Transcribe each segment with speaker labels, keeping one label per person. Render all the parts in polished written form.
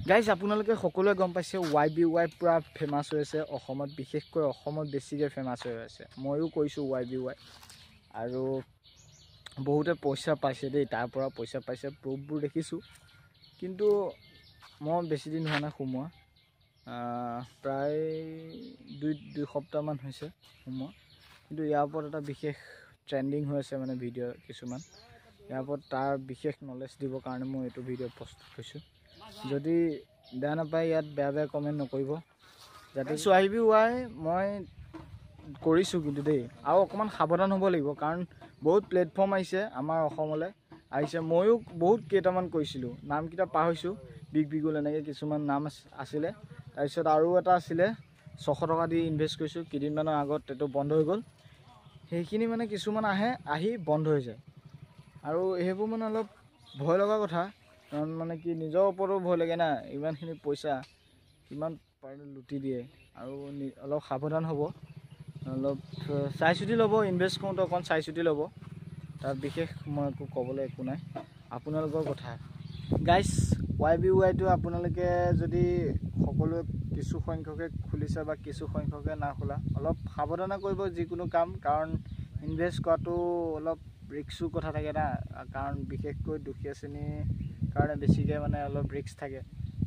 Speaker 1: Guys আপোনালোকে সকলোৱে গম পাইছে YBY পুৰা ফেমাছ হৈ আছে অসমত, বিশেষকৈ অসমত বেছিকৈ ফেমাছ হৈ আছে। ময়ো কৈছোঁ YBY, আৰু বহুতে পইচা পাইছে দেই, তাৰ পৰা পইচা পাইছে, প্ৰুফবোৰ দেখিছোঁ। কিন্তু মই বেছি দিন হোৱা নাই সোমোৱা, প্ৰায় দুই সপ্তাহমান হৈছে সোমোৱা। কিন্তু ইয়াৰ ওপৰত এটা বিশেষ ট্ৰেণ্ডিং হৈ আছে মানে ভিডিঅ' কিছুমান, ইয়াৰ ওপৰত তাৰ বিশেষ নলেজ দিবৰ কাৰণে মই এইটো ভিডিঅ' প্ৰস্তুত কৰিছোঁ। যদি বেয়া নাপায় ইয়াত বেয়া কমেণ্ট নকৰিব। যাতে YBY মই কৰিছোঁ কিন্তু দেই, আৰু অকণমান সাৱধান হ'ব লাগিব, কাৰণ বহুত প্লেটফৰ্ম আহিছে আমাৰ অসমলৈ আহিছে। ময়ো বহুত কেইটামান কৰিছিলোঁ, নামকেইটা পাহৰিছোঁ, বিগ এনেকৈ কিছুমান নাম আছিলে। তাৰপিছত আৰু এটা আছিলে 600 টকা দি ইনভেষ্ট কৰিছোঁ, কেইদিনমানৰ আগত এইটো বন্ধ হৈ গ'ল। সেইখিনি মানে কিছুমান আহি বন্ধ হৈ যায়, আৰু সেইবোৰ মানে অলপ ভয় লগা কথা, কাৰণ মানে কি নিজৰ ওপৰতো ভয় লাগে না, ইমানখিনি পইচা কিমান পাৰিলে লুটি দিয়ে। আৰু অলপ সাৱধান হ'ব, অলপ চাই চিতি ল'ব, ইনভেষ্ট কৰোঁতে অকণ চাই চিতি ল'ব। তাত বিশেষ মই একো ক'বলৈ একো নাই, আপোনালোকৰ কথা। গাইজ YBYটো আপোনালোকে যদি সকলোৱে কিছু সংখ্যকে খুলিছে বা কিছু সংখ্যকে না খোলা, অলপ সাৱধানে কৰিব যিকোনো কাম, কাৰণ ইনভেষ্ট কৰাটো অলপ ৰিক্সো কথা থাকে না, কাৰণ বিশেষকৈ দুখীয়া শ্ৰেণীৰ কাৰণে বেছিকৈ মানে অলপ ৰিক্স থাকে।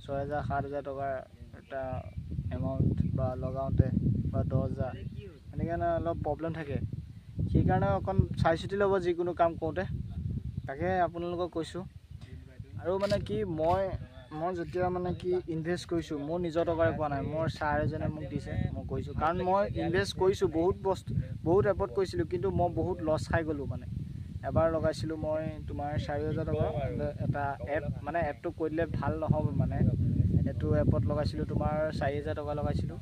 Speaker 1: 6,000-7,000 টকাৰ এটা এমাউণ্ট বা লগাওঁতে বা 10,000 এনেকৈ অলপ প্ৰব্লেম থাকে। সেইকাৰণে অকণ চাই চিতি ল'ব যিকোনো কাম কৰোঁতে, তাকে আপোনালোকক কৈছোঁ। আৰু মানে কি মই যেতিয়া মানে কি ইনভেষ্ট কৰিছোঁ, মোৰ নিজৰ টকাৰে পোৱা নাই, মোৰ ছাৰ এজনে মোক দিছে, মই কৰিছোঁ। কাৰণ মই ইনভেষ্ট কৰিছোঁ বহুত এপত কৰিছিলোঁ, কিন্তু মই বহুত লছ খাই গ'লোঁ। মানে এবাৰ লগাইছিলোঁ মই তোমাৰ 4,000 টকা এটা এপ, মানে এপটো কৈ দিলে ভাল নহ'ব, মানে এইটো এপত লগাইছিলোঁ তোমাৰ 4,000 টকা লগাইছিলোঁ,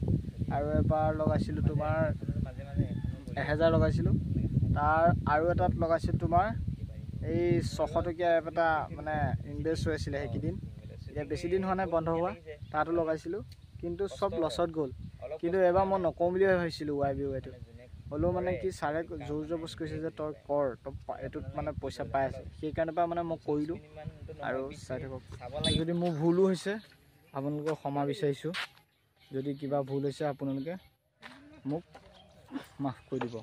Speaker 1: আৰু এবাৰ লগাইছিলোঁ তোমাৰ 1,000 লগাইছিলোঁ। তাৰ আৰু এটাত লগাইছিলোঁ তোমাৰ এই 600 টকীয়া এপ এটা মানে ইনভেষ্ট হৈ আছিলে সেইকেইদিন, এতিয়া বেছি দিন হোৱা নাই বন্ধ হোৱা, তাতো লগাইছিলোঁ, কিন্তু চব লছত গ'ল। কিন্তু এবাৰ মই নকওঁ বুলিয়ে ভাবিছিলোঁ YBYটো, হ'লেও মানে কি ছাৰে জোৰ জবজ কৰিছে যে তই কৰ, তই এইটোত মানে পইচা পাই আছে, সেইকাৰণে পৰা মানে মই কৰিলোঁ। আৰু চাই থাকক, যদি মোৰ ভুলো হৈছে আপোনালোকক ক্ষমা বিচাৰিছোঁ, যদি কিবা ভুল হৈছে আপোনালোকে মোক মাফ কৰি দিব।